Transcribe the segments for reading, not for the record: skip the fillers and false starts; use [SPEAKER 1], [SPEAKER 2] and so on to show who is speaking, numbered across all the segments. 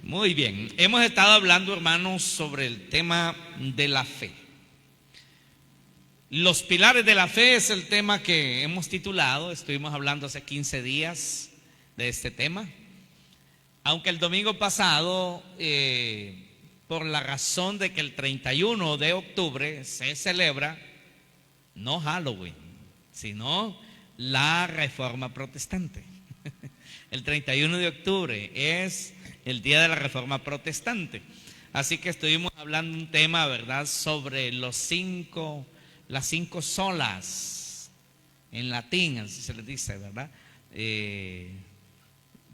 [SPEAKER 1] Muy bien, hemos estado hablando, hermanos, sobre el tema de la fe. Los pilares de la fe es el tema que hemos titulado. Estuvimos hablando hace 15 días de este tema. Aunque el domingo pasado, por la razón de que el 31 de octubre se celebra no Halloween, sino la Reforma Protestante. El 31 de octubre es el día de la Reforma Protestante. Así que estuvimos hablando un tema, ¿verdad?, sobre las cinco solas, en latín, así se les dice, ¿verdad?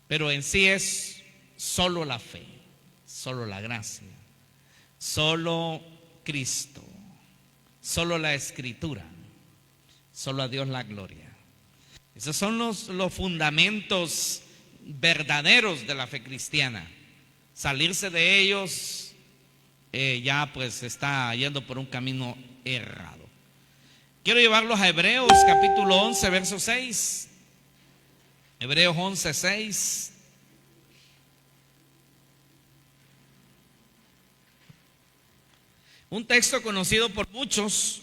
[SPEAKER 1] Pero en sí es solo la fe, solo la gracia, solo Cristo, solo la Escritura, solo a Dios la gloria. Esos son los fundamentos verdaderos de la fe cristiana. Salirse de ellos ya pues está yendo por un camino errado. Quiero llevarlos a Hebreos capítulo 11 verso 6. Hebreos 11, 6. Un texto conocido por muchos.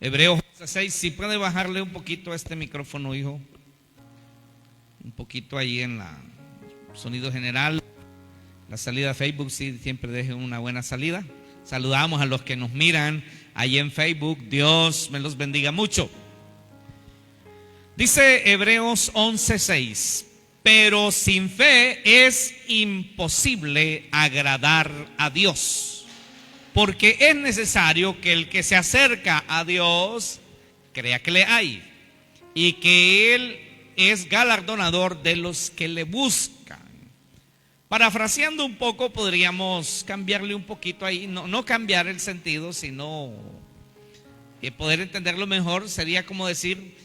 [SPEAKER 1] Hebreos 6, si puede bajarle un poquito a este micrófono, hijo. Un poquito ahí en la sonido general. La salida a Facebook, sí, siempre dejen una buena salida. Saludamos a los que nos miran ahí en Facebook. Dios me los bendiga mucho. Dice Hebreos 11:6, pero sin fe es imposible agradar a Dios. Porque es necesario que el que se acerca a Dios crea que le hay y que Él es galardonador de los que le buscan. Parafraseando un poco, podríamos cambiarle un poquito ahí, no cambiar el sentido, sino poder entenderlo mejor. Sería como decir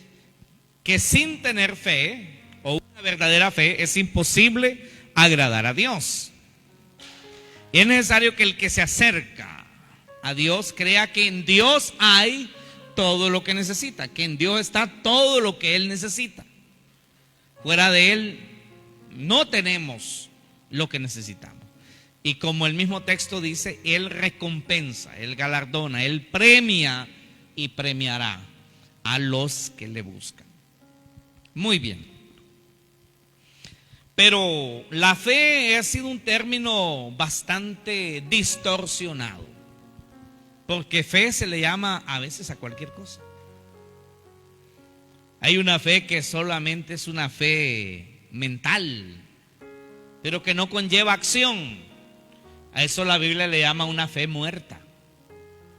[SPEAKER 1] que sin tener fe o una verdadera fe es imposible agradar a Dios. Y es necesario que el que se acerca a Dios crea que en Dios hay todo lo que necesita, que en Dios está todo lo que Él necesita. Fuera de Él no tenemos lo que necesitamos. Y como el mismo texto dice, Él recompensa, Él galardona, Él premia y premiará a los que le buscan. Muy bien. Pero la fe ha sido un término bastante distorsionado. Porque fe se le llama a veces a cualquier cosa. Hay una fe que solamente es una fe mental, pero que no conlleva acción. A eso la Biblia le llama una fe muerta.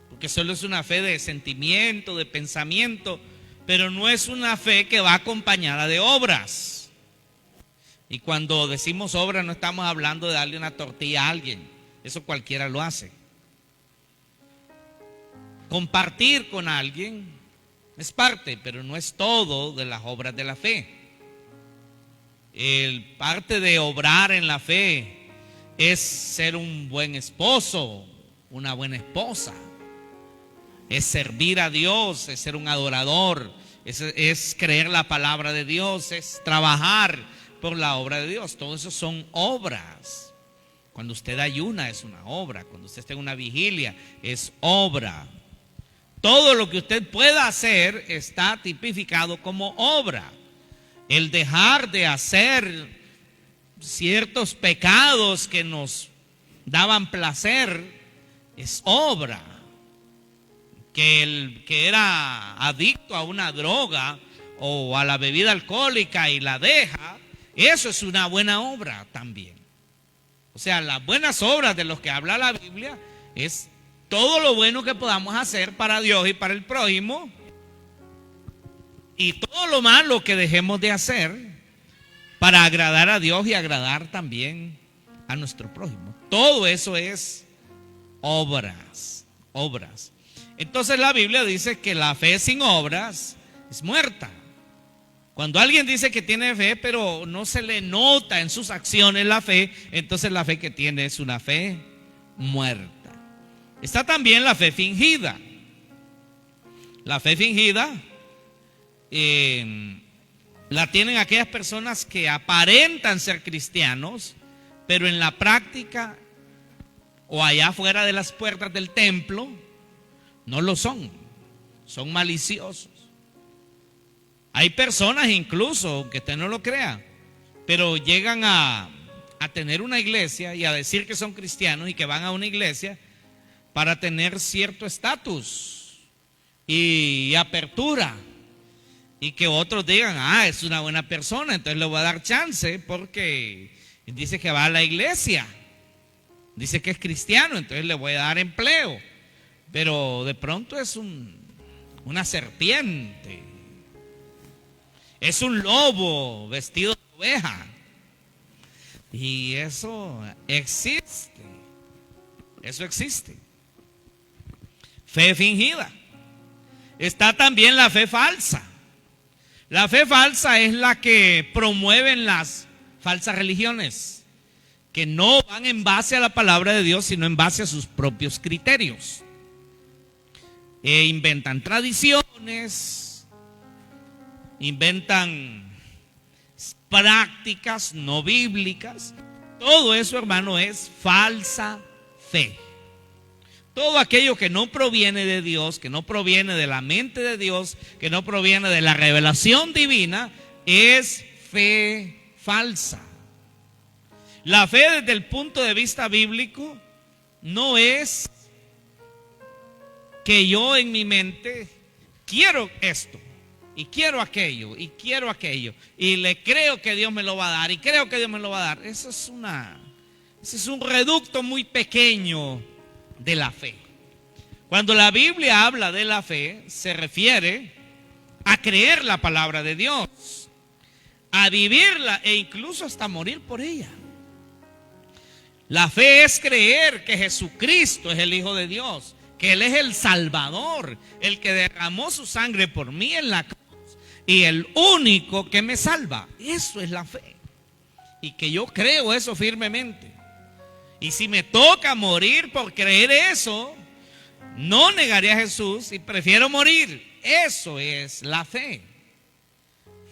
[SPEAKER 1] Porque solo es una fe de sentimiento, de pensamiento, pero no es una fe que va acompañada de obras. Y cuando decimos obras no estamos hablando de darle una tortilla a alguien. Eso cualquiera lo hace. Compartir con alguien es parte, pero no es todo de las obras de la fe. El parte de obrar en la fe es ser un buen esposo, una buena esposa. Es servir a Dios, es ser un adorador, es creer la palabra de Dios, es trabajar por la obra de Dios. Todo eso son obras. Cuando usted ayuna es una obra, cuando usted está en una vigilia es obra. Todo lo que usted pueda hacer está tipificado como obra. El dejar de hacer ciertos pecados que nos daban placer es obra. Que el que era adicto a una droga o a la bebida alcohólica y la deja, eso es una buena obra también. O sea, las buenas obras de los que habla la Biblia es todo lo bueno que podamos hacer para Dios y para el prójimo, y todo lo malo que dejemos de hacer para agradar a Dios y agradar también a nuestro prójimo. Todo eso es obras. Entonces la Biblia dice que la fe sin obras es muerta. Cuando alguien dice que tiene fe, pero no se le nota en sus acciones la fe, entonces la fe que tiene es una fe muerta. Está también la fe fingida. La fe fingida la tienen aquellas personas que aparentan ser cristianos, pero en la práctica o allá afuera de las puertas del templo no lo son. Son maliciosos. Hay personas incluso, aunque usted no lo crea, pero llegan a tener una iglesia y a decir que son cristianos y que van a una iglesia para tener cierto estatus y apertura. Y que otros digan, es una buena persona, entonces le voy a dar chance porque dice que va a la iglesia. Dice que es cristiano, entonces le voy a dar empleo. Pero de pronto es una serpiente. Es un lobo vestido de oveja. Y eso existe. Eso existe. Fe fingida. Está también la fe falsa. La fe falsa es la que promueven las falsas religiones, que no van en base a la palabra de Dios, sino en base a sus propios criterios. Inventan tradiciones, inventan prácticas no bíblicas. Todo eso, hermano, es falsa fe. Todo aquello que no proviene de Dios, que no proviene de la mente de Dios, que no proviene de la revelación divina, es fe falsa. La fe desde el punto de vista bíblico no es que yo en mi mente quiero esto y quiero aquello y quiero aquello y le creo que Dios me lo va a dar y creo que Dios me lo va a dar. Ese es un reducto muy pequeño de la fe. Cuando la Biblia habla de la fe, se refiere a creer la palabra de Dios, a vivirla e incluso hasta morir por ella. La fe es creer que Jesucristo es el Hijo de Dios, que Él es el Salvador, el que derramó su sangre por mí en la cruz y el único que me salva. Eso es la fe. Y que yo creo eso firmemente. Y si me toca morir por creer eso, no negaré a Jesús y prefiero morir. Eso es la fe.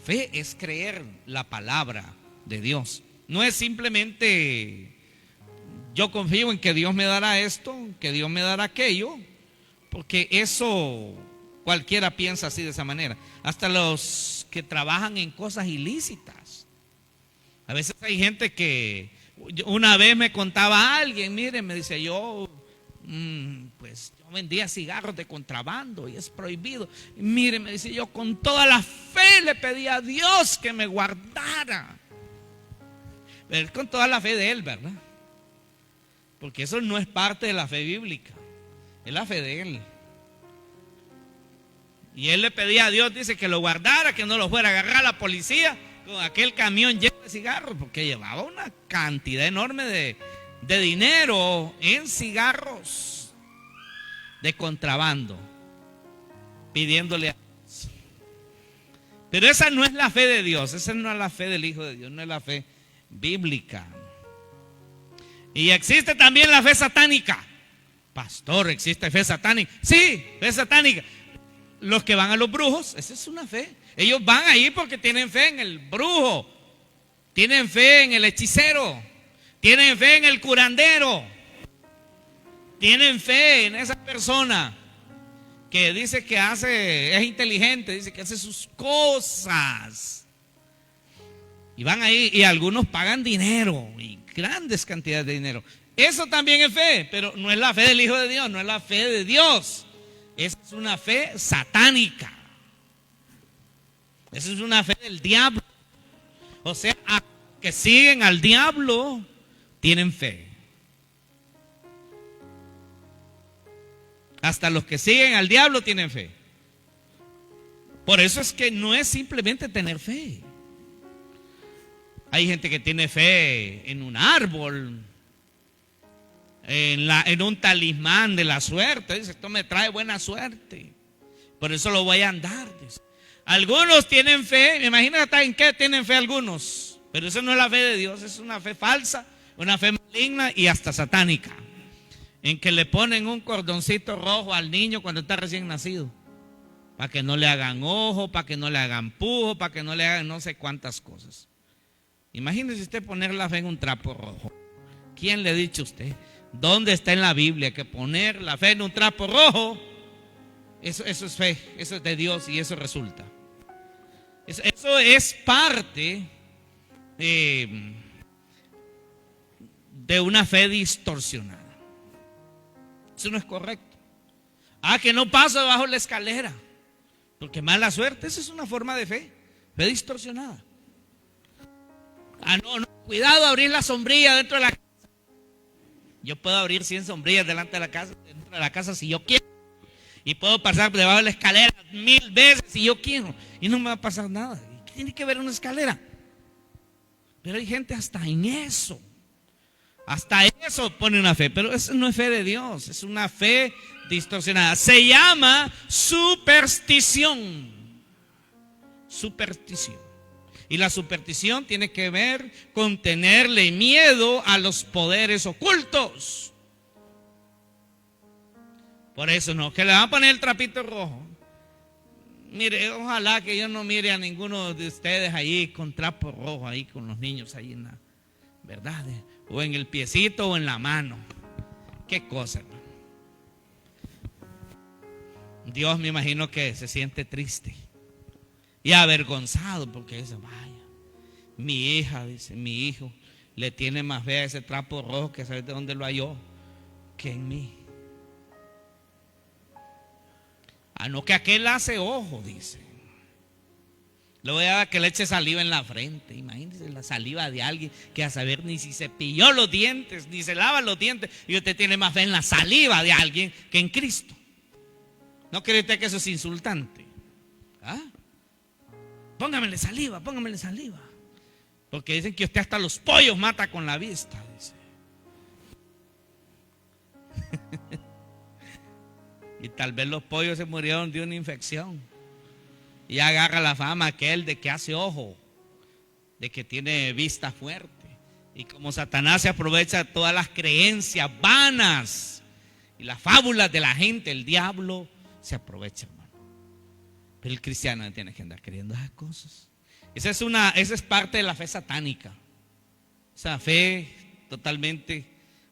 [SPEAKER 1] Fe es creer la palabra de Dios. No es simplemente yo confío en que Dios me dará esto, que Dios me dará aquello, porque eso cualquiera piensa así de esa manera. Hasta los que trabajan en cosas ilícitas. A veces hay gente que una vez me contaba alguien, mire, me dice yo vendía cigarros de contrabando y es prohibido. Y mire, me dice yo con toda la fe le pedí a Dios que me guardara. Pero con toda la fe de él, ¿verdad? Porque eso no es parte de la fe bíblica, es la fe de él. Y él le pedía a Dios, dice, que lo guardara, que no lo fuera a agarrar a la policía con aquel camión lleno de cigarros, porque llevaba una cantidad enorme de dinero en cigarros de contrabando, pidiéndole a Dios. Pero esa no es la fe de Dios, esa no es la fe del Hijo de Dios, no es la fe bíblica. Y existe también la fe satánica. Pastor, ¿existe fe satánica? Sí, fe satánica. Los que van a los brujos, esa es una fe. Ellos van ahí porque tienen fe en el brujo, tienen fe en el hechicero, tienen fe en el curandero, tienen fe en esa persona que dice que es inteligente, dice que hace sus cosas. Y van ahí y algunos pagan dinero, y grandes cantidades de dinero. Eso también es fe, pero no es la fe del Hijo de Dios, no es la fe de Dios. Esa es una fe satánica. Esa es una fe del diablo. O sea, a que siguen al diablo tienen fe. Hasta los que siguen al diablo tienen fe. Por eso es que no es simplemente tener fe. Hay gente que tiene fe en un árbol, en un talismán de la suerte. Dice, esto me trae buena suerte, por eso lo voy a andar. Dice. Algunos tienen fe, me imagino hasta en qué tienen fe algunos, pero eso no es la fe de Dios, es una fe falsa, una fe maligna y hasta satánica, en que le ponen un cordoncito rojo al niño cuando está recién nacido. para que no le hagan ojo, para que no le hagan pujo, para que no le hagan no sé cuántas cosas. Imagínese usted poner la fe en un trapo rojo. ¿Quién le ha dicho a usted? ¿Dónde está en la Biblia que poner la fe en un trapo rojo? Eso es fe, eso es de Dios y eso resulta. Eso es parte de una fe distorsionada. Eso no es correcto. Que no paso debajo de la escalera, porque mala suerte. Esa es una forma de fe distorsionada. No, cuidado abrir la sombrilla dentro de la casa. Yo puedo abrir 100 sombrillas delante de la casa, dentro de la casa si yo quiero. Y puedo pasar debajo de la escalera 1000 veces si yo quiero. Y no me va a pasar nada. ¿Qué tiene que ver una escalera? Pero hay gente hasta en eso. Hasta eso pone una fe. Pero eso no es fe de Dios. Es una fe distorsionada. Se llama superstición. Superstición. Y la superstición tiene que ver con tenerle miedo a los poderes ocultos. Por eso no, que le van a poner el trapito rojo. Mire, ojalá que yo no mire a ninguno de ustedes ahí con trapo rojo, ahí con los niños ahí en la, ¿verdad? O en el piecito o en la mano. Qué cosa, hermano. Dios me imagino que se siente triste y avergonzado porque dice, vaya, mi hija, dice, mi hijo le tiene más fe a ese trapo rojo que sabe de dónde lo halló que en mí. No, que aquel hace ojo, dice. Le voy a dar que le eche saliva en la frente. Imagínense la saliva de alguien que a saber ni si se pilló los dientes, ni se lava los dientes. Y usted tiene más fe en la saliva de alguien que en Cristo. ¿No cree usted que eso es insultante? Póngamele saliva, póngamele saliva. Porque dicen que usted hasta los pollos mata con la vista, dice. Y tal vez los pollos se murieron de una infección. Y agarra la fama aquel de que hace ojo, de que tiene vista fuerte. Y como Satanás se aprovecha de todas las creencias vanas y las fábulas de la gente, el diablo se aprovecha, hermano. Pero el cristiano no tiene que andar creyendo esas cosas. Esa es parte de la fe satánica. Esa fe totalmente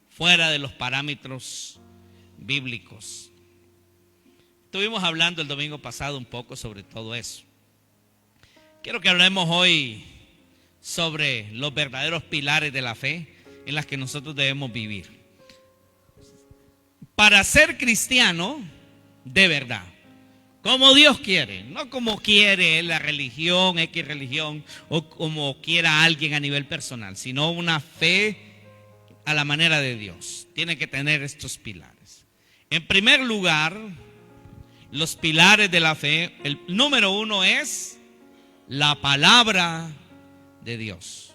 [SPEAKER 1] fuera de los parámetros bíblicos. Estuvimos hablando el domingo pasado un poco sobre todo eso. Quiero que hablemos hoy sobre los verdaderos pilares de la fe en las que nosotros debemos vivir. Para ser cristiano de verdad, como Dios quiere, no como quiere la religión, X religión, o como quiera alguien a nivel personal, sino una fe a la manera de Dios. Tiene que tener estos pilares. En primer lugar, los pilares de la fe, el número 1 es la palabra de Dios.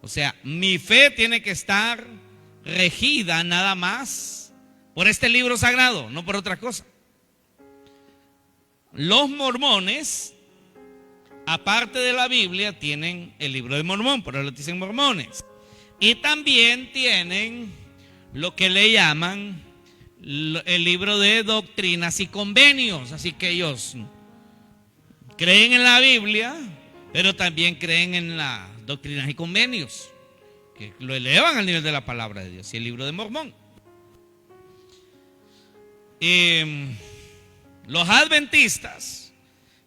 [SPEAKER 1] O sea, mi fe tiene que estar regida nada más por este libro sagrado, no por otra cosa. Los mormones, aparte de la Biblia, tienen el libro de Mormón, por eso lo dicen mormones. Y también tienen lo que le llaman el libro de doctrinas y convenios. Así que ellos creen en la Biblia, pero también creen en las doctrinas y convenios, que lo elevan al nivel de la palabra de Dios. Y el libro de Mormón. Los adventistas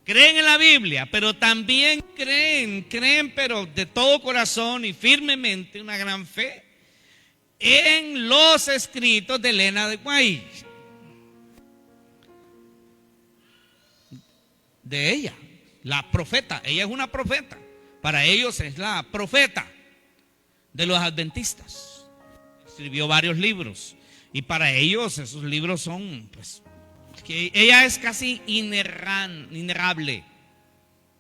[SPEAKER 1] creen en la Biblia, pero también creen pero de todo corazón y firmemente, una gran fe, en los escritos de Elena de White. De ella, la profeta. Ella es una profeta. Para ellos es la profeta de los adventistas. Escribió varios libros. Y para ellos esos libros son, pues, que ella es casi inerrable.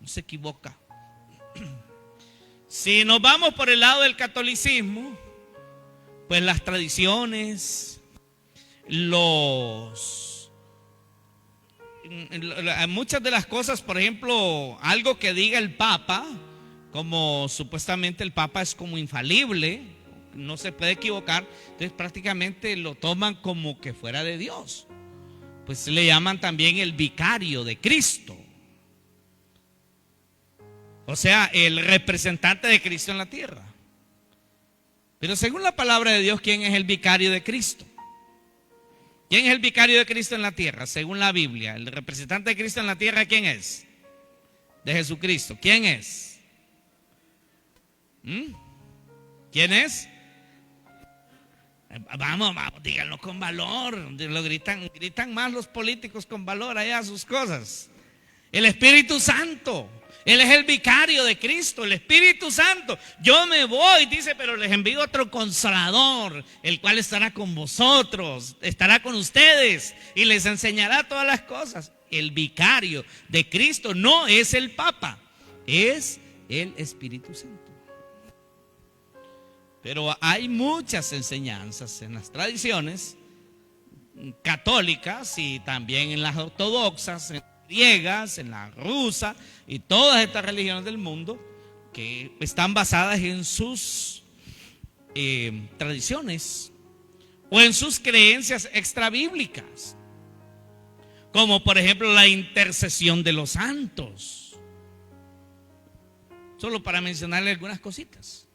[SPEAKER 1] No se equivoca. Si nos vamos por el lado del catolicismo, pues las tradiciones, muchas de las cosas, por ejemplo, algo que diga el Papa, como supuestamente el Papa es como infalible, no se puede equivocar, entonces prácticamente lo toman como que fuera de Dios. pues le llaman también el vicario de Cristo. O sea, el representante de Cristo en la tierra. Pero según la palabra de Dios, ¿quién es el vicario de Cristo? ¿Quién es el vicario de Cristo en la tierra? Según la Biblia, el representante de Cristo en la tierra, ¿quién es? De Jesucristo. ¿Quién es? ¿Quién es? Vamos, díganlo con valor. Lo gritan más los políticos con valor allá sus cosas. El Espíritu Santo. Él es el vicario de Cristo, el Espíritu Santo. Yo me voy, dice, pero les envío otro Consolador, el cual estará con vosotros, estará con ustedes y les enseñará todas las cosas. El vicario de Cristo no es el Papa, es el Espíritu Santo. Pero hay muchas enseñanzas en las tradiciones católicas y también en las ortodoxas, en las griegas, en la rusa y todas estas religiones del mundo que están basadas en sus tradiciones o en sus creencias extrabíblicas, como por ejemplo la intercesión de los santos, solo para mencionarle algunas cositas.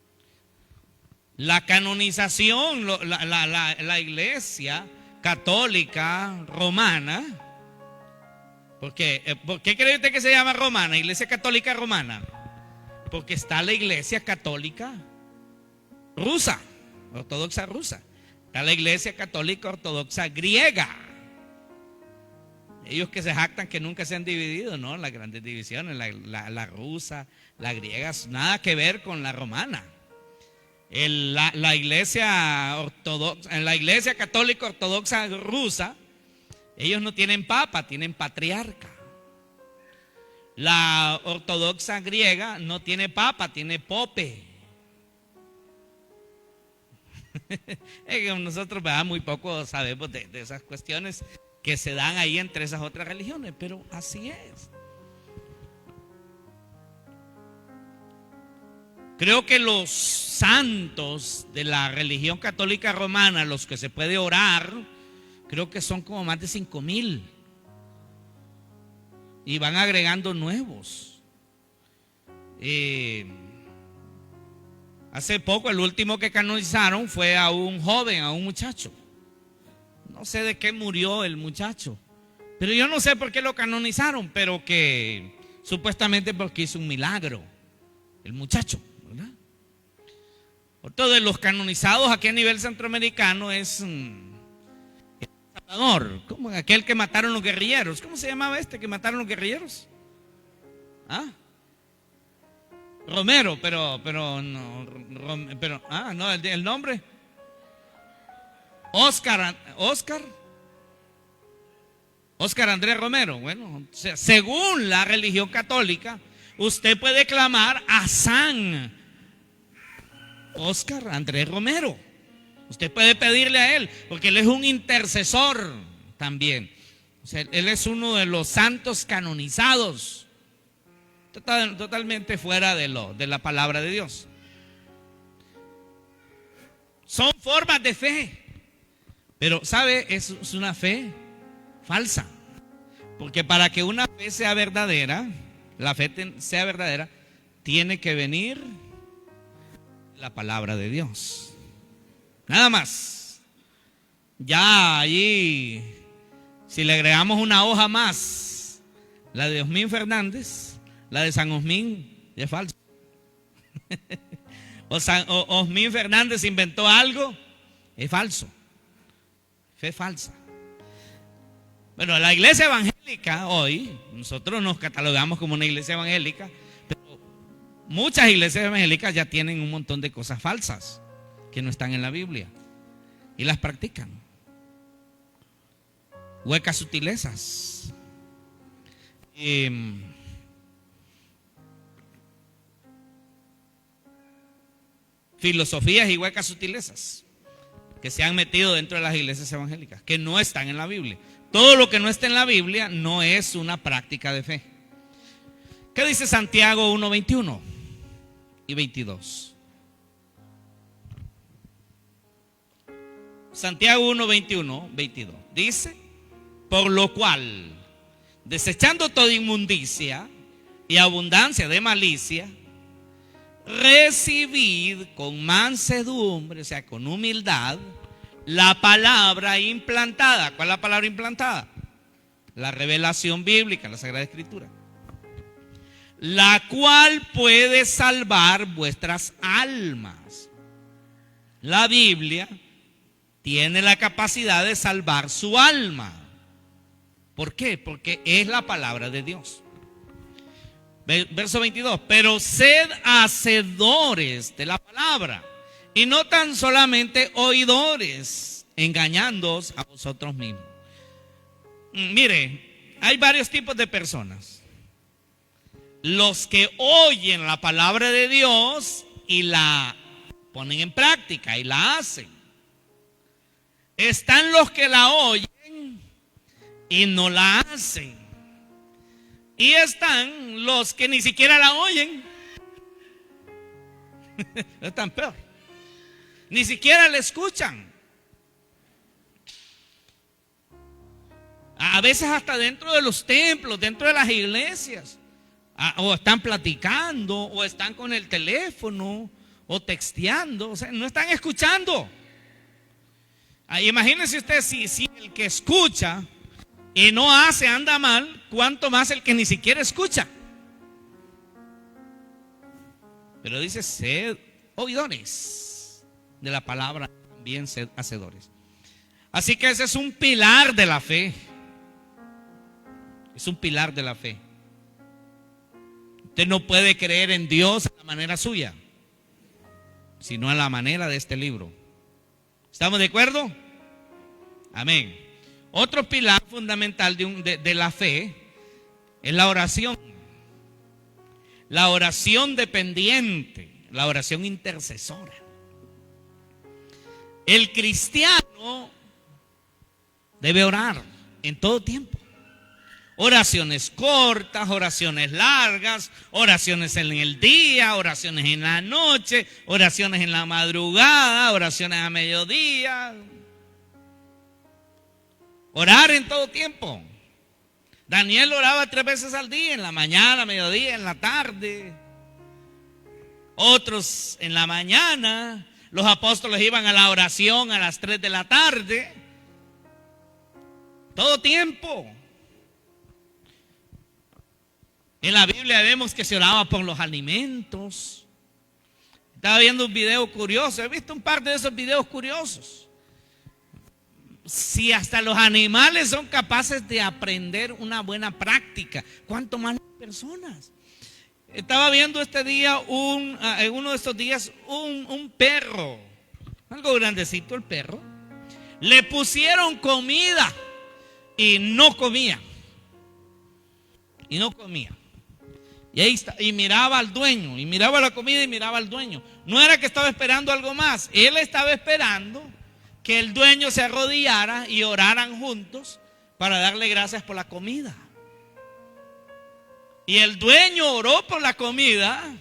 [SPEAKER 1] La canonización, la iglesia católica romana. ¿Por qué cree usted que se llama romana? Iglesia católica romana. Porque está la iglesia católica rusa, ortodoxa rusa. Está la iglesia católica ortodoxa griega. Ellos que se jactan que nunca se han dividido, ¿no? Las grandes divisiones, la rusa, la griega, nada que ver con la romana. La iglesia ortodoxa, en la iglesia católica ortodoxa rusa, ellos no tienen papa, tienen patriarca. La ortodoxa griega no tiene papa, tiene pope. Nosotros muy poco sabemos de esas cuestiones que se dan ahí entre esas otras religiones, pero así es. Creo que los santos de la religión católica romana, los que se puede orar, creo que son como más de 5,000. Y van agregando nuevos. Hace poco, el último que canonizaron fue a un joven, a un muchacho. No sé de qué murió el muchacho, pero yo no sé por qué lo canonizaron, pero que supuestamente porque hizo un milagro el muchacho, ¿verdad? Otro de los canonizados aquí a nivel centroamericano es Salvador, como aquel que mataron los guerrilleros. ¿Cómo se llamaba este que mataron los guerrilleros? Romero, pero no, el nombre. Oscar Andrés Romero. Bueno, o sea, según la religión católica, usted puede clamar a San Oscar Andrés Romero. Usted puede pedirle a él, porque él es un intercesor también. O sea, él es uno de los santos canonizados, totalmente fuera de la palabra de Dios. Son formas de fe, pero ¿sabe? Es una fe falsa, porque para que una fe sea verdadera, la fe sea verdadera, tiene que venir la palabra de Dios. Nada más. Ya allí, si le agregamos una hoja más, la de Osmín Fernández, la de San Osmín, ya es falso. Osmín Fernández inventó algo, es falso. Fe falsa. Bueno, la iglesia evangélica hoy, nosotros nos catalogamos como una iglesia evangélica, pero muchas iglesias evangélicas ya tienen un montón de cosas falsas que no están en la Biblia y las practican. Huecas sutilezas, filosofías y huecas sutilezas que se han metido dentro de las iglesias evangélicas, que no están en la Biblia. Todo lo que no está en la Biblia no es una práctica de fe. ¿Qué dice Santiago 1:21 y 22? Santiago 1:21, 22. Dice: Por lo cual, desechando toda inmundicia y abundancia de malicia, recibid con mansedumbre, o sea, con humildad, la palabra implantada. ¿Cuál es la palabra implantada? La revelación bíblica, la Sagrada Escritura, la cual puede salvar vuestras almas. La Biblia tiene la capacidad de salvar su alma. ¿Por qué? Porque es la palabra de Dios. Verso 22. Pero sed hacedores de la palabra y no tan solamente oidores, engañándoos a vosotros mismos. Mire, hay varios tipos de personas. Los que oyen la palabra de Dios y la ponen en práctica y la hacen. Están los que la oyen y no la hacen. Y están los que ni siquiera la oyen. Están peor. Ni siquiera la escuchan. A veces hasta dentro de los templos, dentro de las iglesias. O están platicando, o están con el teléfono, o texteando. O sea, no están escuchando. Imagínense usted si el que escucha y no hace anda mal, cuánto más el que ni siquiera escucha. Pero dice, sed oidores de la palabra, también sed hacedores. Así que ese es un pilar de la fe. Es un pilar de la fe. Usted no puede creer en Dios a la manera suya, sino a la manera de este libro. ¿Estamos de acuerdo? Amén. Otro pilar fundamental de la fe es la oración. La oración dependiente, la oración intercesora. El cristiano debe orar en todo tiempo. Oraciones cortas, oraciones largas, oraciones en el día, oraciones en la noche, oraciones en la madrugada, oraciones a mediodía. Orar en todo tiempo. Daniel oraba 3 veces al día, en la mañana, mediodía, en la tarde. Otros en la mañana. Los apóstoles iban a la oración a las 3 de la tarde. Todo tiempo. En la Biblia vemos que se oraba por los alimentos. Estaba viendo un video curioso. He visto un par de esos videos curiosos. Si hasta los animales son capaces de aprender una buena práctica, ¿cuánto más las personas? Estaba viendo este día, en uno de estos días, un perro, algo grandecito el perro. Le pusieron comida y no comía. Y no comía. Y ahí está, y miraba al dueño, y miraba la comida y miraba al dueño. No era que estaba esperando algo más, él estaba esperando que el dueño se arrodillara y oraran juntos para darle gracias por la comida. Y el dueño oró por la comida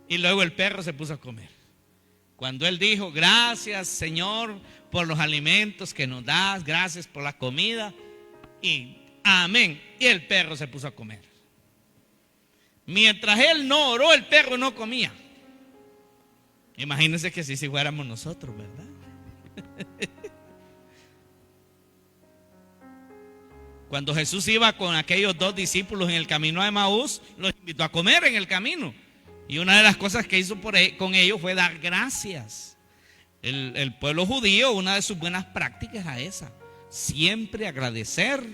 [SPEAKER 1] y luego el perro se puso a comer. Cuando él dijo, gracias Señor por los alimentos que nos das, gracias por la comida, y amén, y el perro se puso a comer. Mientras él no oró, el perro no comía. Imagínense que si fuéramos nosotros, ¿verdad? Cuando Jesús iba con aquellos 2 discípulos en el camino a Emaús, los invitó a comer en el camino. Y una de las cosas que hizo con ellos fue dar gracias. El pueblo judío, una de sus buenas prácticas era esa: siempre agradecer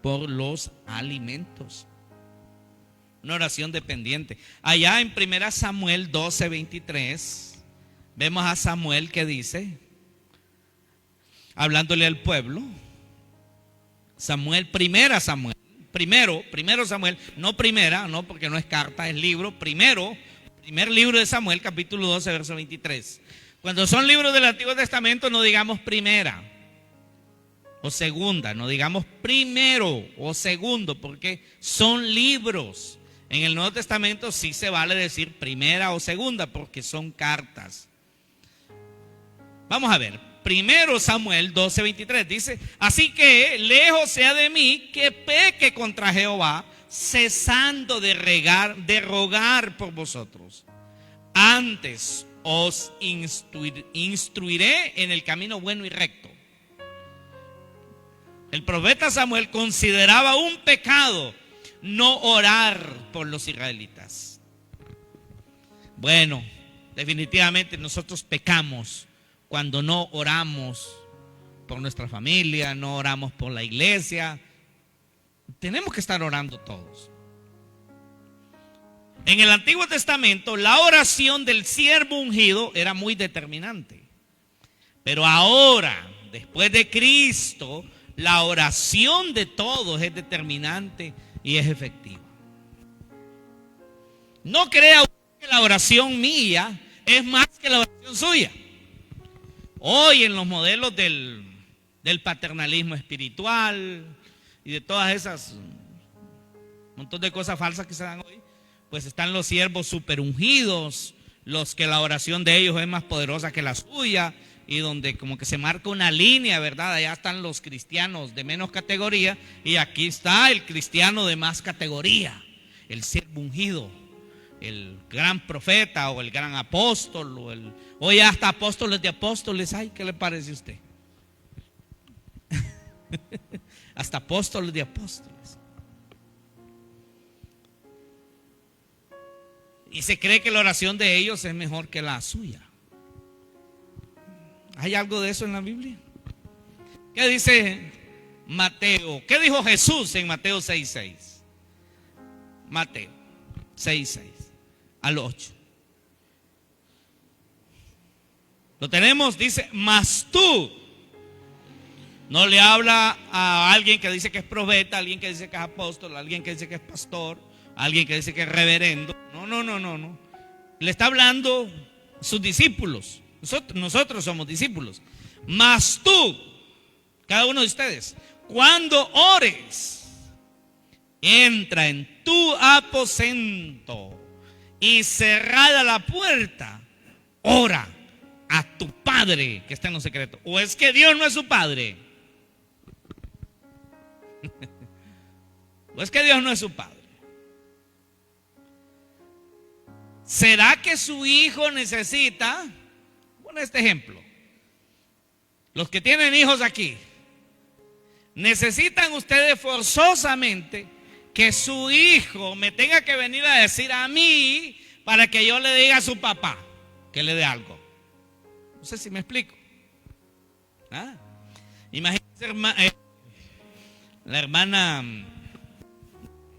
[SPEAKER 1] por los alimentos. Una oración dependiente. Allá en 1 Samuel 12:23 vemos a Samuel que dice, hablándole al pueblo, primero Samuel, no primera, no, porque no es carta, es libro, primer libro de Samuel, capítulo 12, verso 23. Cuando son libros del Antiguo Testamento, no digamos primera o segunda, no digamos primero o segundo, porque son libros. En el Nuevo Testamento sí se vale decir primera o segunda, porque son cartas. Vamos a ver, Primero Samuel 12:23 dice: así que lejos sea de mí que peque contra Jehová, cesando de rogar por vosotros. Antes os instruiré en el camino bueno y recto. El profeta Samuel consideraba un pecado no orar por los israelitas. Bueno, definitivamente nosotros pecamos cuando no oramos por nuestra familia, no oramos por la iglesia. Tenemos que estar orando todos. En el Antiguo Testamento, la oración del siervo ungido era muy determinante. Pero ahora, después de Cristo, la oración de todos es determinante y es efectiva. No crea que la oración mía es más que la oración suya. Hoy en los modelos del paternalismo espiritual y de todas esas montón de cosas falsas que se dan hoy, pues están los siervos super ungidos, los que la oración de ellos es más poderosa que la suya, y donde como que se marca una línea, ¿verdad? Allá están los cristianos de menos categoría y aquí está el cristiano de más categoría, el siervo ungido, el gran profeta o el gran apóstol, hoy hasta apóstoles de apóstoles. Ay, ¿qué le parece a usted? Hasta apóstoles de apóstoles. Y se cree que la oración de ellos es mejor que la suya. ¿Hay algo de eso en la Biblia? ¿Qué dice Mateo? ¿Qué dijo Jesús en Mateo 6:6? Mateo 6:6 al 8. Lo tenemos, dice: mas tú. No le habla a alguien que dice que es profeta, a alguien que dice que es apóstol, a alguien que dice que es pastor, a alguien que dice que es reverendo. No. Le está hablando a sus discípulos. Nosotros somos discípulos. Mas tú, cada uno de ustedes, cuando ores, entra en tu aposento y cerrada la puerta, ora a tu Padre que está en lo secreto. ¿O es que Dios no es su Padre? ¿O es que Dios no es su Padre? ¿Será que su hijo necesita? Bueno, este ejemplo. Los que tienen hijos aquí, ¿necesitan ustedes forzosamente que su hijo me tenga que venir a decir a mí para que yo le diga a su papá que le dé algo? No sé si me explico. ¿Ah? Imagínense, la hermana,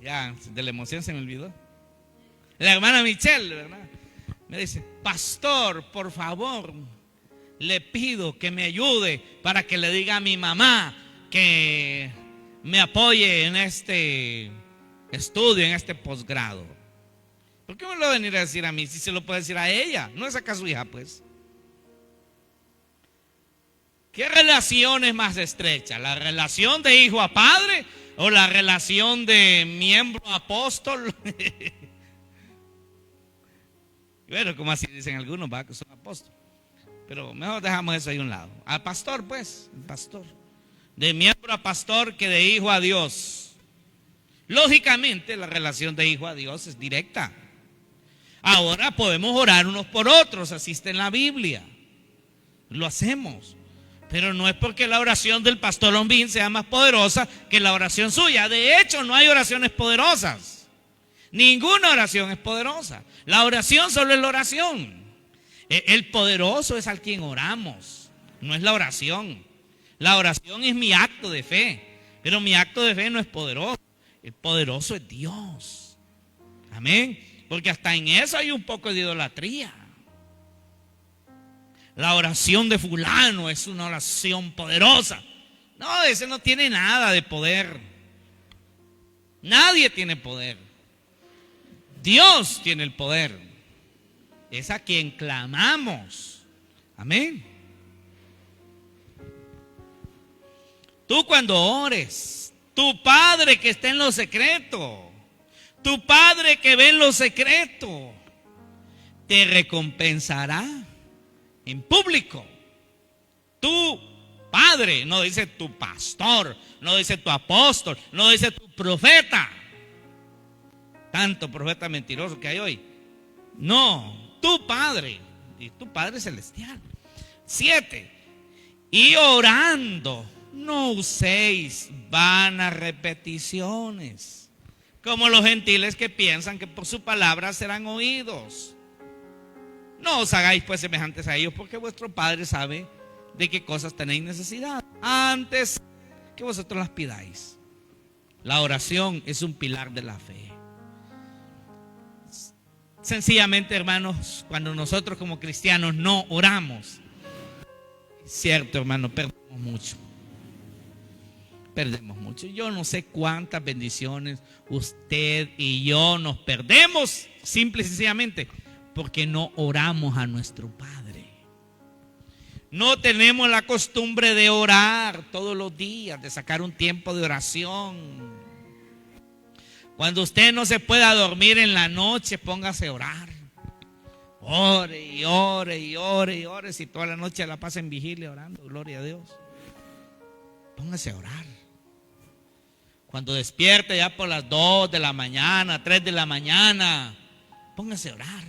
[SPEAKER 1] ya de la emoción se me olvidó, la hermana Michelle, ¿verdad? Me dice: pastor, por favor, le pido que me ayude para que le diga a mi mamá que me apoye en este estudio, en este posgrado. ¿Por qué me lo va a venir a decir a mí si se lo puede decir a ella? ¿No es acá su hija, pues? ¿Qué relación es más estrecha? ¿La relación de hijo a padre o la relación de miembro a apóstol? Bueno, como así dicen algunos, va, que son apóstoles. Pero mejor dejamos eso ahí a un lado. Al pastor, pues, el pastor. De miembro a pastor que de hijo a Dios. Lógicamente, la relación de hijo a Dios es directa. Ahora podemos orar unos por otros, así está en la Biblia. Lo hacemos. Pero no es porque la oración del pastor Lombín sea más poderosa que la oración suya. De hecho, no hay oraciones poderosas. Ninguna oración es poderosa. La oración solo es la oración. El poderoso es al quien oramos, no es la oración. La oración es mi acto de fe, pero mi acto de fe no es poderoso. El poderoso es Dios. Amén. Porque hasta en eso hay un poco de idolatría. La oración de fulano es una oración poderosa. No, ese no tiene nada de poder. Nadie tiene poder. Dios tiene el poder. Es a quien clamamos. Amén. Tú cuando ores, tu Padre que está en lo secreto, tu Padre que ve en lo secreto, te recompensará en público. tu padre, no dice tu pastor, no dice tu apóstol, no dice tu profeta. Tanto profeta mentiroso que hay hoy. No, tu padre, y tu Padre celestial. 7. Y orando, no uséis vanas repeticiones, como los gentiles que piensan que por su palabra serán oídos. No os hagáis pues semejantes a ellos, porque vuestro Padre sabe de qué cosas tenéis necesidad, antes que vosotros las pidáis. La oración es un pilar de la fe. Sencillamente, hermanos, cuando nosotros como cristianos no oramos, cierto, hermano, perdemos mucho. Perdemos mucho. Yo no sé cuántas bendiciones usted y yo nos perdemos, simple y sencillamente, porque no oramos a nuestro Padre. No tenemos la costumbre de orar todos los días, de sacar un tiempo de oración. Cuando usted no se pueda dormir en la noche, póngase a orar. Ore y ore y ore y ore. Si toda la noche la pasa en vigilia orando, gloria a Dios. Póngase a orar. Cuando despierte ya por las 2 de la mañana, 3 de la mañana, póngase a orar.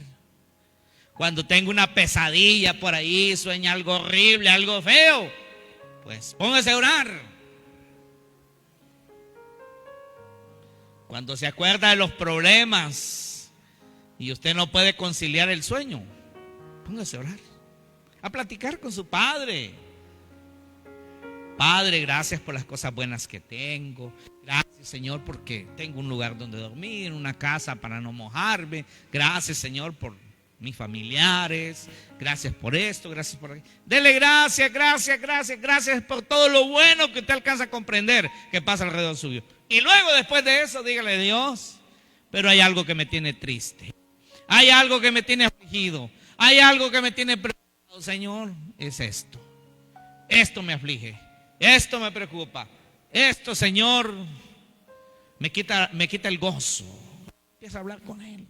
[SPEAKER 1] Cuando tenga una pesadilla por ahí, sueña algo horrible, algo feo, pues póngase a orar. Cuando se acuerda de los problemas y usted no puede conciliar el sueño, póngase a orar, a platicar con su Padre. Padre, gracias por las cosas buenas que tengo. Gracias, Señor, porque tengo un lugar donde dormir, una casa para no mojarme. Gracias, Señor, por mis familiares. Gracias por esto, gracias por aquello. Dele gracias, gracias, gracias, gracias por todo lo bueno que usted alcanza a comprender que pasa alrededor suyo. Y luego, después de eso, dígale: Dios, pero hay algo que me tiene triste. Hay algo que me tiene afligido. Hay algo que me tiene preocupado, Señor. Es esto. Esto me aflige. Esto me preocupa. Esto, Señor, me quita el gozo. Empieza a hablar con Él.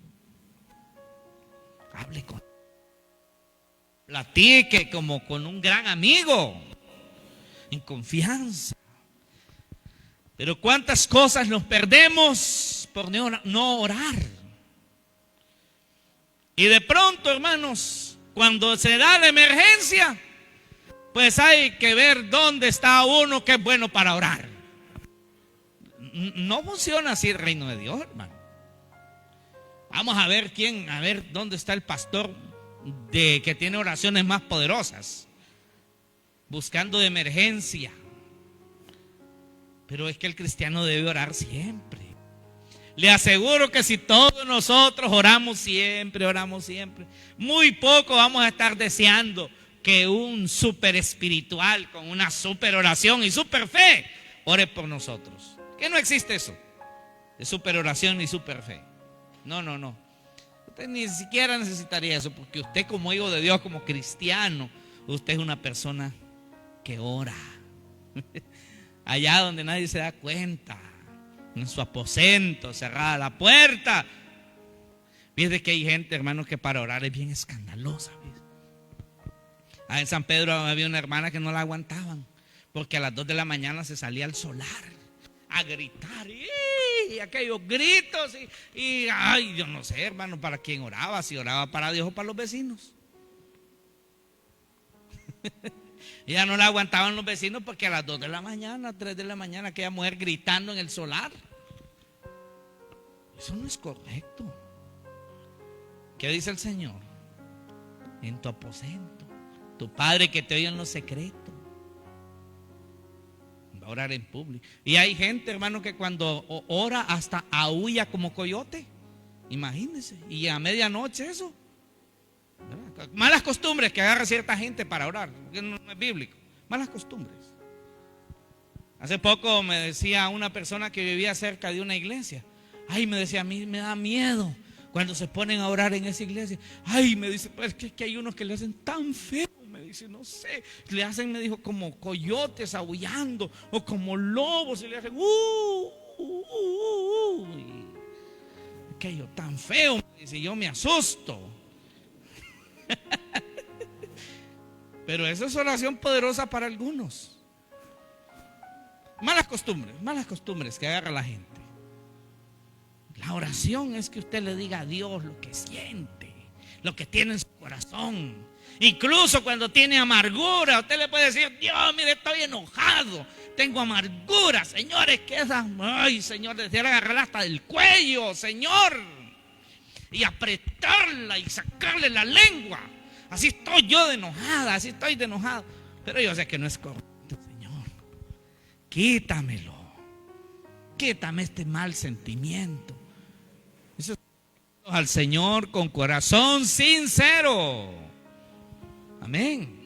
[SPEAKER 1] Hable con Él. Platique como con un gran amigo, en confianza. Pero cuántas cosas nos perdemos por no orar. Y de pronto, hermanos, cuando se da la emergencia, pues hay que ver dónde está uno que es bueno para orar. No funciona así el reino de Dios, hermano. Vamos a ver dónde está el pastor que tiene oraciones más poderosas, buscando de emergencia. Pero es que el cristiano debe orar siempre. Le aseguro que si todos nosotros oramos siempre, muy poco vamos a estar deseando que un super espiritual con una super oración y super fe ore por nosotros. Que no existe eso de super oración ni super fe. No. Usted ni siquiera necesitaría eso, porque usted, como hijo de Dios, como cristiano, usted es una persona que ora. Allá donde nadie se da cuenta, en su aposento, cerrada la puerta. Fíjate que hay gente, hermanos, que para orar es bien escandalosa. En San Pedro había una hermana que no la aguantaban, porque a las 2 de la mañana se salía al solar a gritar, y aquellos gritos, y ay, yo no sé, hermano, para quién oraba, si oraba para Dios o para los vecinos. Ya no la aguantaban los vecinos, porque a las 2 de la mañana, 3 de la mañana, aquella mujer gritando en el solar. Eso no es correcto. ¿Qué dice el Señor? En tu aposento, tu Padre que te oye en lo secreto va a orar en público. Y hay gente, hermano, que cuando ora hasta aúlla como coyote. Imagínense. Y a medianoche eso. Malas costumbres que agarra cierta gente para orar, que no es bíblico. Malas costumbres. Hace poco me decía una persona que vivía cerca de una iglesia. Ay, me decía, a mí me da miedo cuando se ponen a orar en esa iglesia. Ay, me dice, pues es que hay unos que le hacen tan feo. Me dice, no sé, le hacen, me dijo, como coyotes aullando o como lobos, y le hacen aquello tan feo, me dice, yo me asusto. Pero eso es oración poderosa para algunos. Malas costumbres que agarra la gente. La oración es que usted le diga a Dios lo que siente, lo que tiene en su corazón. Incluso cuando tiene amargura, usted le puede decir: Dios, mire, estoy enojado, tengo amargura, señores, que esa, ay, Señor, desea agarrarla hasta del cuello, Señor, y apretarla y sacarle la lengua. Así estoy yo de enojada, así estoy de enojado. Pero yo sé que no es correcto, Señor. Quítamelo. Quítame este mal sentimiento. Eso es al Señor con corazón sincero. Amén.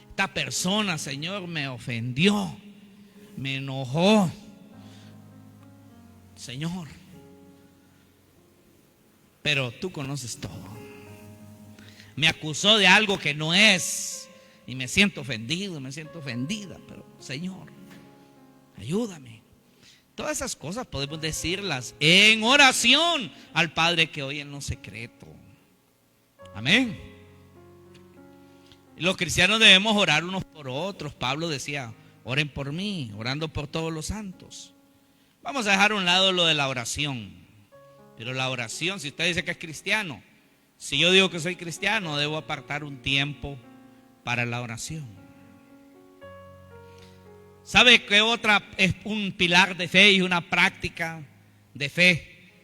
[SPEAKER 1] Esta persona, Señor, me ofendió, me enojó. Señor, pero tú conoces todo. Me acusó de algo que no es y me siento ofendido, me siento ofendida, pero Señor, ayúdame. Todas esas cosas podemos decirlas en oración al Padre que oye en lo secreto. Amén. Los cristianos debemos orar unos por otros. Pablo decía: oren por mí, orando por todos los santos. Vamos a dejar a un lado lo de la oración. Pero la oración, si usted dice que es cristiano, si yo digo que soy cristiano, debo apartar un tiempo para la oración. ¿Sabe qué otra es un pilar de fe y una práctica de fe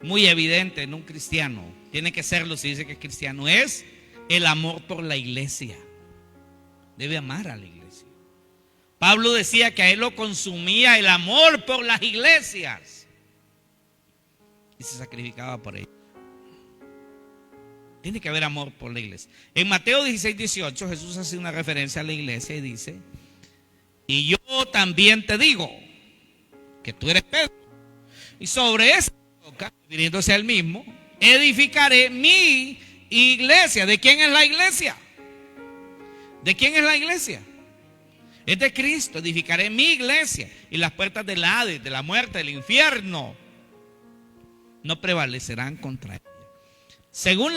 [SPEAKER 1] muy evidente en un cristiano? Tiene que serlo si dice que es cristiano. Es el amor por la iglesia. Debe amar a la iglesia. Pablo decía que a él lo consumía el amor por las iglesias y se sacrificaba por ellas. Tiene que haber amor por la iglesia. En Mateo 16:18 Jesús hace una referencia a la iglesia y dice: y yo también te digo que tú eres Pedro, y sobre esa roca, refiriéndose al mismo, edificaré mi iglesia. ¿De quién es la iglesia? ¿De quién es la iglesia? Es de Cristo. Edificaré mi iglesia y las puertas del Hades, de la muerte, del infierno, no prevalecerán contra ella. Según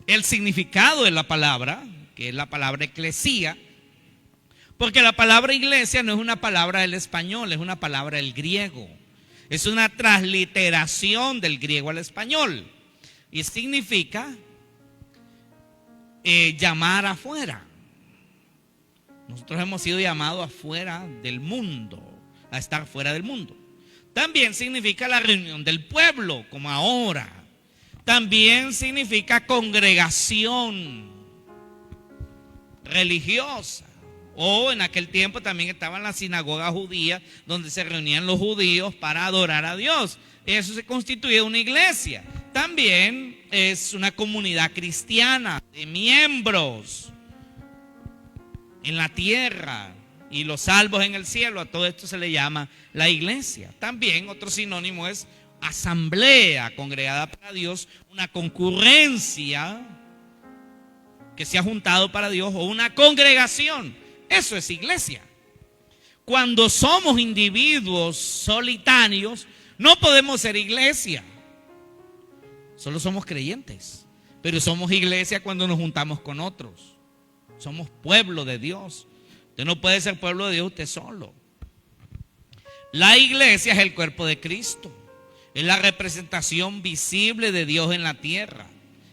[SPEAKER 1] el significado de la palabra, que es la palabra eclesía, porque la palabra iglesia no es una palabra del español, es una palabra del griego. Es una transliteración del griego al español y significa llamar afuera. Nosotros hemos sido llamados afuera del mundo, a estar fuera del mundo. También significa la reunión del pueblo, como ahora. También significa congregación religiosa. O en aquel tiempo también estaban las sinagogas judías, donde se reunían los judíos para adorar a Dios. Eso se constituye una iglesia. También es una comunidad cristiana de miembros en la tierra y los salvos en el cielo. A todo esto se le llama la iglesia. También otro sinónimo es asamblea congregada para Dios, una concurrencia que se ha juntado para Dios, o una congregación. Eso es iglesia. Cuando somos individuos solitarios, no podemos ser iglesia. Solo somos creyentes. Pero somos iglesia cuando nos juntamos con otros. Somos pueblo de Dios. Usted no puede ser pueblo de Dios usted solo. La iglesia es el cuerpo de Cristo. Es la representación visible de Dios en la tierra.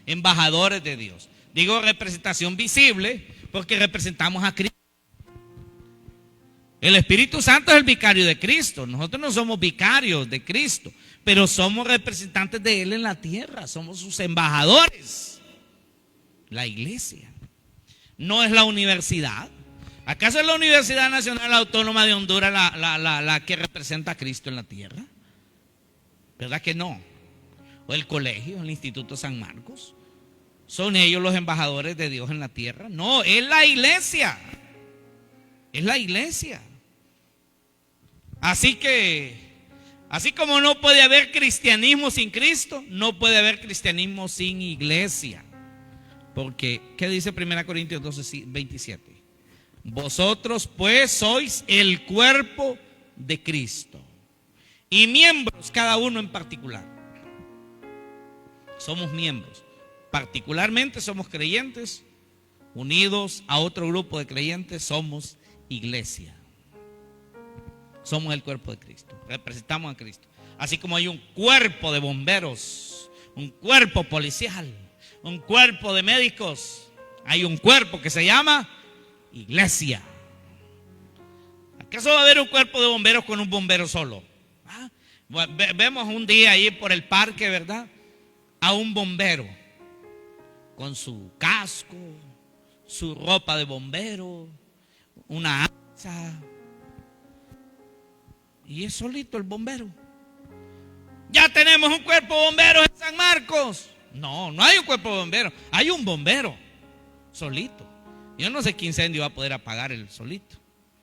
[SPEAKER 1] Embajadores de Dios. Digo representación visible porque representamos a Cristo. El Espíritu Santo es el vicario de Cristo. Nosotros no somos vicarios de Cristo, pero somos representantes de Él en la tierra. Somos sus embajadores. La iglesia no es la universidad. ¿Acaso es la Universidad Nacional Autónoma de Honduras la que representa a Cristo en la tierra? ¿Verdad que no? ¿O el colegio, el Instituto San Marcos? ¿Son ellos los embajadores de Dios en la tierra? No, es la iglesia. Es la iglesia. Así que, así como no puede haber cristianismo sin Cristo, no puede haber cristianismo sin iglesia. Porque, ¿qué dice 1 Corintios 12:27? Vosotros pues sois el cuerpo de Cristo y miembros cada uno en particular. Somos miembros. particularmente somos creyentes unidos a otro grupo de creyentes, somos iglesia. Somos el cuerpo de Cristo, representamos a Cristo. Así como hay un cuerpo de bomberos, un cuerpo policial, un cuerpo de médicos, hay un cuerpo que se llama iglesia. ¿Acaso va a haber un cuerpo de bomberos con un bombero solo? Vemos un día ahí por el parque, ¿verdad? A un bombero con su casco, su ropa de bombero, una hacha, y es solito el bombero. Ya tenemos un cuerpo de bomberos en San Marcos. No, no hay un cuerpo de bomberos, hay un bombero solito. Yo no sé qué incendio va a poder apagar el solito,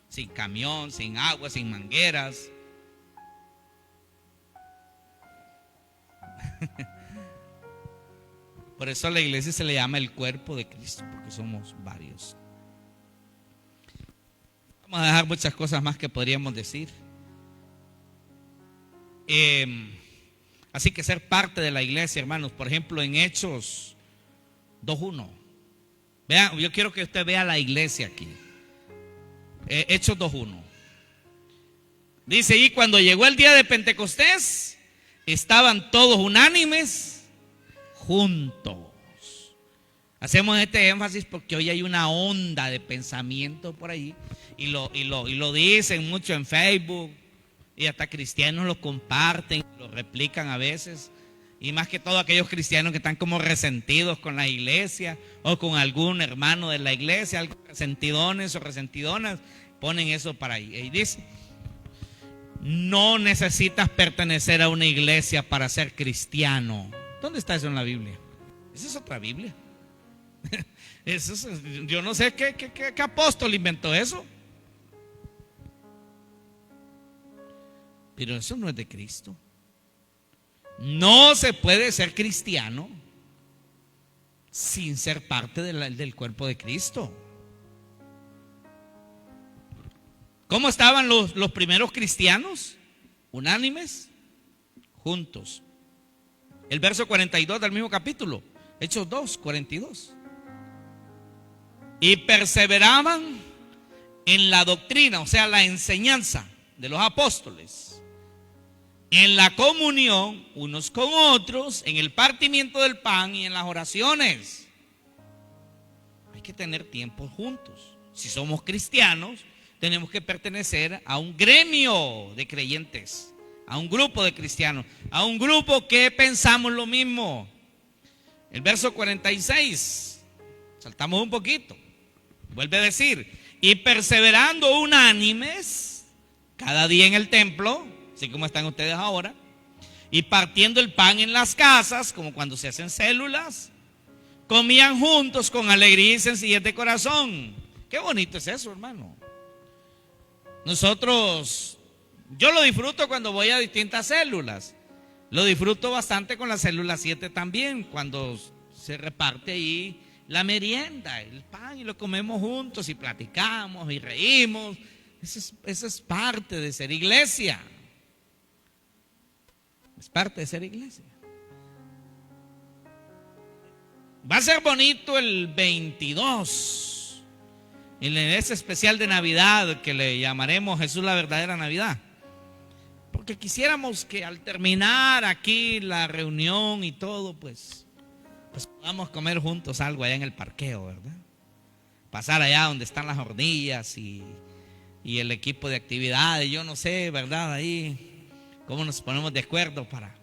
[SPEAKER 1] sin camión, sin agua, sin mangueras. Por eso a la iglesia se le llama el cuerpo de Cristo, porque somos varios. Vamos a dejar muchas cosas más que podríamos decir. Así que ser parte de la iglesia, hermanos, por ejemplo en Hechos 2:1. Vean, yo quiero que usted vea la iglesia aquí. Hechos 2:1. Dice: y cuando llegó el día de Pentecostés, estaban todos unánimes juntos. Hacemos este énfasis porque hoy hay una onda de pensamiento por ahí y lo dicen mucho en Facebook, y hasta cristianos lo comparten, lo replican a veces, y más que todo aquellos cristianos que están como resentidos con la iglesia o con algún hermano de la iglesia, algo resentidones o resentidonas, ponen eso para ahí. Y dice: no necesitas pertenecer a una iglesia para ser cristiano. ¿Dónde está eso en la Biblia? Esa es otra Biblia. Yo no sé qué apóstol inventó eso. Pero eso no es de Cristo. No se puede ser cristiano sin ser parte del cuerpo de Cristo. ¿Cómo estaban los primeros cristianos? Unánimes, juntos. El verso 42 del mismo capítulo, Hechos 2:42. Y perseveraban en la doctrina, o sea, la enseñanza de los apóstoles, en la comunión unos con otros, en el partimiento del pan y en las oraciones. Hay que tener tiempo juntos. Si somos cristianos, tenemos que pertenecer a un gremio de creyentes, a un grupo de cristianos, a un grupo que pensamos lo mismo. El verso 46, saltamos un poquito, vuelve a decir: y perseverando unánimes cada día en el templo, así como están ustedes ahora, y partiendo el pan en las casas, como cuando se hacen células, comían juntos con alegría y sencillez de corazón. Qué bonito es eso, hermano. Yo lo disfruto cuando voy a distintas células. Lo disfruto bastante con la célula 7 también, cuando se reparte ahí la merienda, el pan, y lo comemos juntos y platicamos y reímos. Eso es parte de ser iglesia. Es parte de ser iglesia. Va a ser bonito el 22, en ese especial de Navidad que le llamaremos Jesús la verdadera Navidad. Porque quisiéramos que al terminar aquí la reunión y todo, pues podamos comer juntos algo allá en el parqueo, ¿verdad? Pasar allá donde están las hornillas y el equipo de actividades, yo no sé, ¿verdad? Ahí, cómo nos ponemos de acuerdo para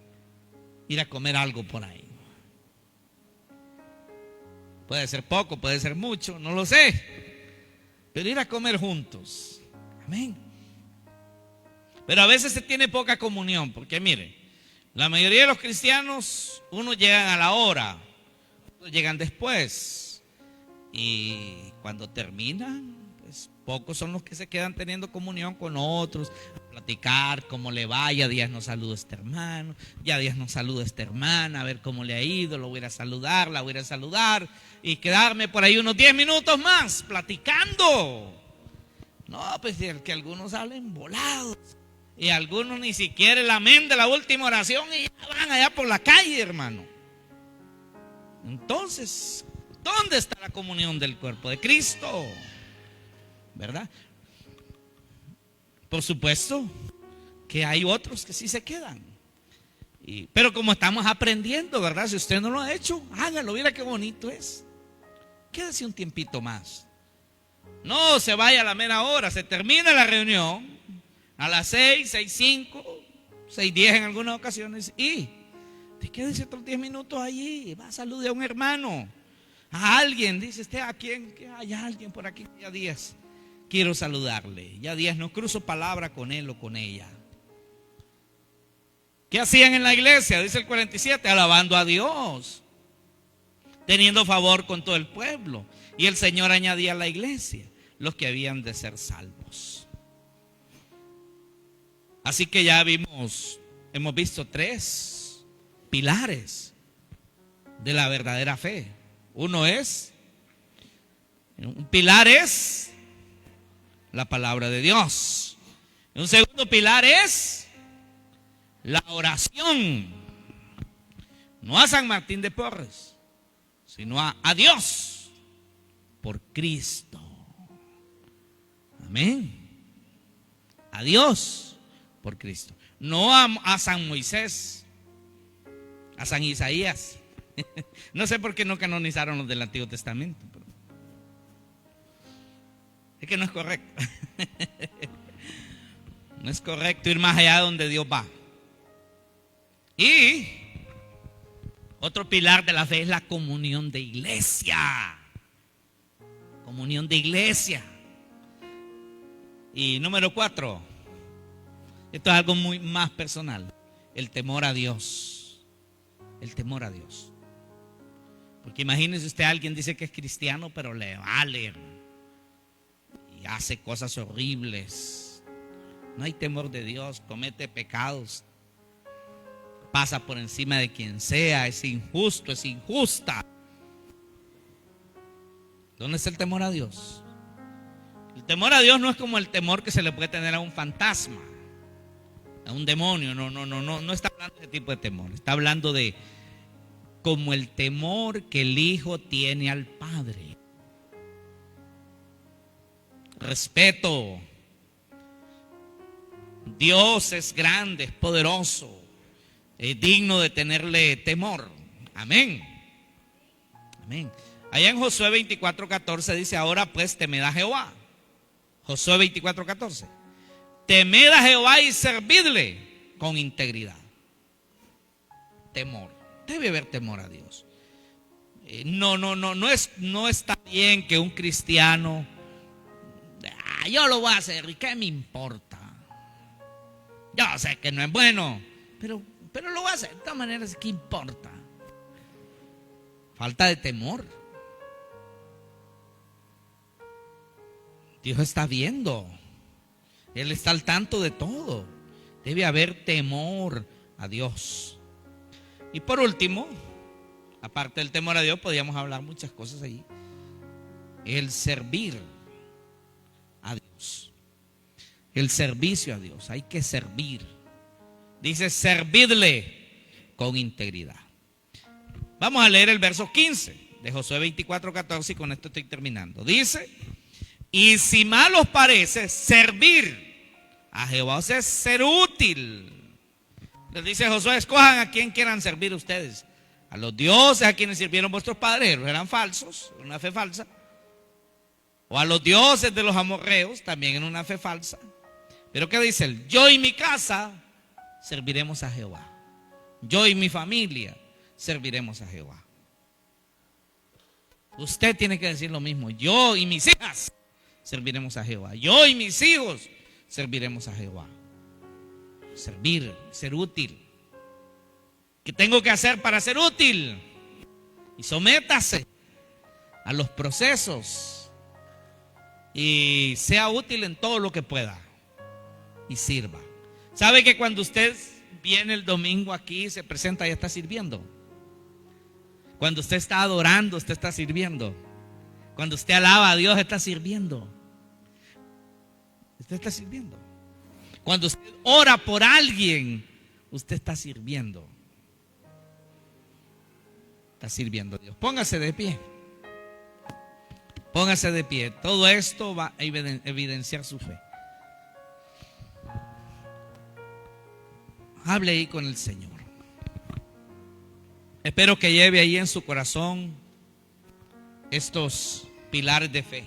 [SPEAKER 1] ir a comer algo por ahí. Puede ser poco, puede ser mucho, no lo sé, pero ir a comer juntos. Amén. Pero a veces se tiene poca comunión, porque mire, la mayoría de los cristianos, unos llegan a la hora, otros llegan después, y cuando terminan, pues pocos son los que se quedan teniendo comunión con otros, a platicar cómo le va. Ya días no saluda este hermano, ya días no saluda esta hermana, a ver cómo le ha ido, lo voy a ir a saludar, la voy a ir a saludar, y quedarme por ahí unos 10 minutos más platicando. No, pues que algunos salen volados. Y algunos ni siquiera el amén de la última oración y ya van allá por la calle, hermano. Entonces, ¿dónde está la comunión del cuerpo de Cristo? ¿Verdad? Por supuesto que hay otros que sí se quedan. Pero como estamos aprendiendo, ¿verdad? Si usted no lo ha hecho, hágalo, mira qué bonito es. Quédese un tiempito más. No se vaya a la mera hora, se termina la reunión a las 6, 6:05, 6:10 en algunas ocasiones y te quédese otros 10 minutos allí, va a saludar a un hermano, a alguien, dice usted, ¿a quién? Hay alguien por aquí, ya 10. Quiero saludarle, ya 10, no cruzo palabra con él o con ella. ¿Qué hacían en la iglesia? Dice el 47, alabando a Dios, teniendo favor con todo el pueblo. Y el Señor añadía a la iglesia los que habían de ser salvos. Así que ya hemos visto 3 pilares de la verdadera fe. Un pilar es la palabra de Dios. Un segundo pilar es la oración. No a San Martín de Porres, sino a Dios por Cristo. Amén. A Dios por Cristo. No a San Moisés, a San Isaías. No sé por qué no canonizaron los del Antiguo Testamento, pero es que no es correcto. No es correcto ir más allá de donde Dios va. Y otro pilar de la fe es la comunión de iglesia. Comunión de iglesia. Y número 4, esto es algo muy más personal, el temor a Dios. El temor a Dios. Porque imagínese usted, alguien dice que es cristiano, pero le vale y hace cosas horribles. No hay temor de Dios, comete pecados, pasa por encima de quien sea, es injusto, es injusta. ¿Dónde está el temor a Dios? El temor a Dios no es como el temor que se le puede tener a un fantasma, a un demonio. No está hablando de ese tipo de temor. Está hablando de como el temor que el Hijo tiene al Padre. Respeto. Dios es grande, es poderoso, es digno de tenerle temor. Amén. Amén. Allá en Josué 24:14 dice: ahora pues temed a Jehová. Josué 24:14. Temed a Jehová y servidle con integridad. Temor. Debe haber temor a Dios. No está bien que un cristiano, yo lo voy a hacer, ¿y qué me importa? Yo sé que no es bueno, pero lo voy a hacer. De todas maneras, ¿qué importa? Falta de temor. Dios está viendo. Él está al tanto de todo. Debe haber temor a Dios. Y por último, aparte del temor a Dios, podríamos hablar muchas cosas ahí. El servir a Dios. El servicio a Dios. Hay que servir. Dice: servidle con integridad. Vamos a leer el verso 15 de Josué 24:14 y con esto estoy terminando. Dice: y si mal os parece servir a Jehová, o sea, ser útil. Les dice Josué: escojan a quien quieran servir ustedes. A los dioses a quienes sirvieron vuestros padres, eran falsos, una fe falsa. O a los dioses de los amorreos, también en una fe falsa. Pero ¿qué dice él? Yo y mi casa serviremos a Jehová. Yo y mi familia serviremos a Jehová. Usted tiene que decir lo mismo. Yo y mis hijas serviremos a Jehová. Yo y mis hijos serviremos a Jehová. Servir, ser útil. ¿Qué tengo que hacer para ser útil? Y sométase a los procesos y sea útil en todo lo que pueda y sirva. ¿Sabe que cuando usted viene el domingo aquí, se presenta y está sirviendo? Cuando usted está adorando, usted está sirviendo. Cuando usted alaba a Dios, está sirviendo. Usted está sirviendo. Cuando usted ora por alguien, usted está sirviendo. está sirviendo a Dios. Póngase de pie. Póngase de pie. Todo esto va a evidenciar su fe. Hable ahí con el Señor. Espero que lleve ahí en su corazón estos pilares de fe.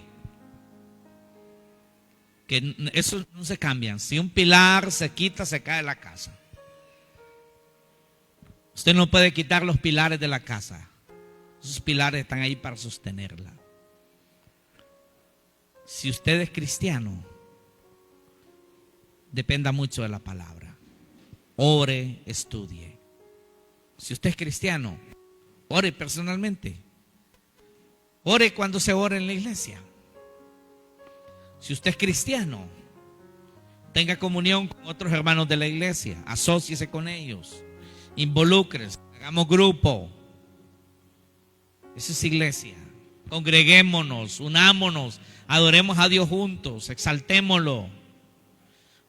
[SPEAKER 1] Que esos no se cambian. Si un pilar se quita, se cae la casa. Usted no puede quitar los pilares de la casa. Esos pilares están ahí para sostenerla. Si usted es cristiano, dependa mucho de la palabra. Ore, estudie. Si usted es cristiano, ore personalmente. Ore cuando se ore en la iglesia. Si usted es cristiano, tenga comunión con otros hermanos de la iglesia. Asóciese con ellos. Involúcrese. Hagamos grupo. Eso es iglesia. Congreguémonos, unámonos, adoremos a Dios juntos, exaltémoslo.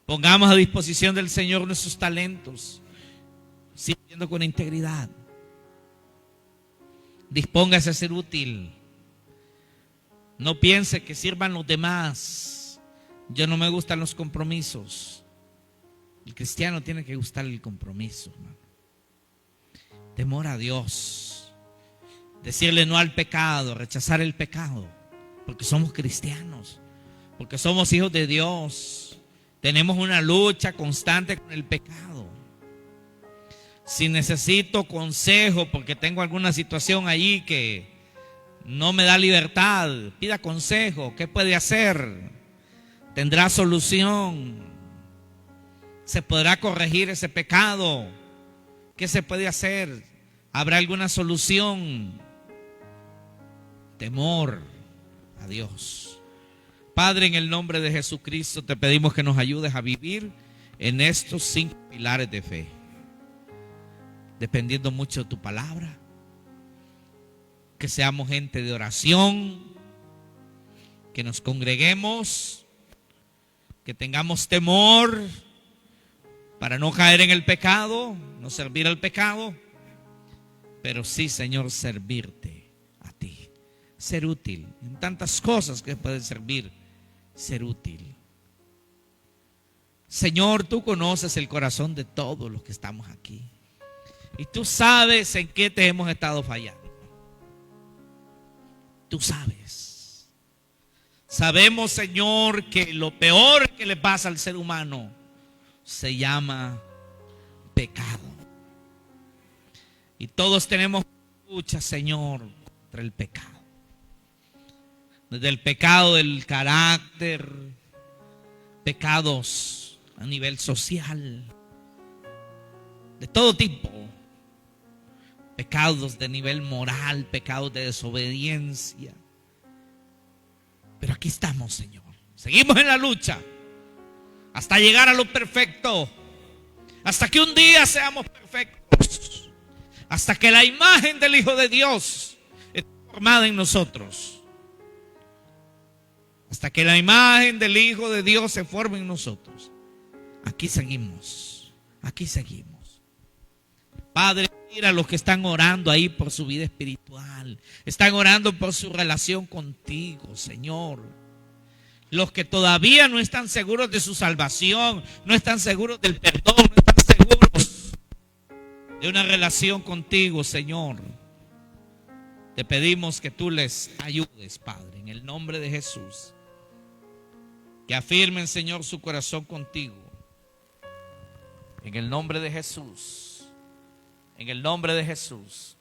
[SPEAKER 1] Pongamos a disposición del Señor nuestros talentos, sirviendo con integridad. Dispóngase a ser útil. No piense que sirvan los demás. Yo no me gustan los compromisos. El cristiano tiene que gustar el compromiso, hermano. Temor a Dios. Decirle no al pecado, rechazar el pecado. Porque somos cristianos. Porque somos hijos de Dios. Tenemos una lucha constante con el pecado. Si necesito consejo porque tengo alguna situación allí que no me da libertad, pida consejo. ¿Qué puede hacer? Tendrá solución. Se podrá corregir ese pecado. ¿Qué se puede hacer? ¿Habrá alguna solución? Temor a Dios. Padre, en el nombre de Jesucristo te pedimos que nos ayudes a vivir en estos 5 pilares de fe, dependiendo mucho de tu palabra. Que seamos gente de oración, que nos congreguemos, que tengamos temor para no caer en el pecado, no servir al pecado, pero sí, Señor, servirte a ti, ser útil en tantas cosas que pueden servir, ser útil. Señor, tú conoces el corazón de todos los que estamos aquí y tú sabes en qué te hemos estado fallando. Tú sabes. Sabemos, Señor, que lo peor que le pasa al ser humano se llama pecado. Y todos tenemos lucha, Señor, contra el pecado. Desde el pecado del carácter, pecados a nivel social, de todo tipo. Pecados de nivel moral, pecados de desobediencia. Pero aquí estamos, Señor. Seguimos en la lucha hasta llegar a lo perfecto. Hasta que un día seamos perfectos. Hasta que la imagen del Hijo de Dios esté formada en nosotros. Hasta que la imagen del Hijo de Dios se forme en nosotros. Aquí seguimos. Aquí seguimos. Padre, mira a los que están orando ahí por su vida espiritual. Están orando por su relación contigo, Señor. Los que todavía no están seguros de su salvación, no están seguros del perdón, no están seguros de una relación contigo, Señor. Te pedimos que tú les ayudes, Padre, en el nombre de Jesús. Que afirmen, Señor, su corazón contigo. En el nombre de Jesús. En el nombre de Jesús.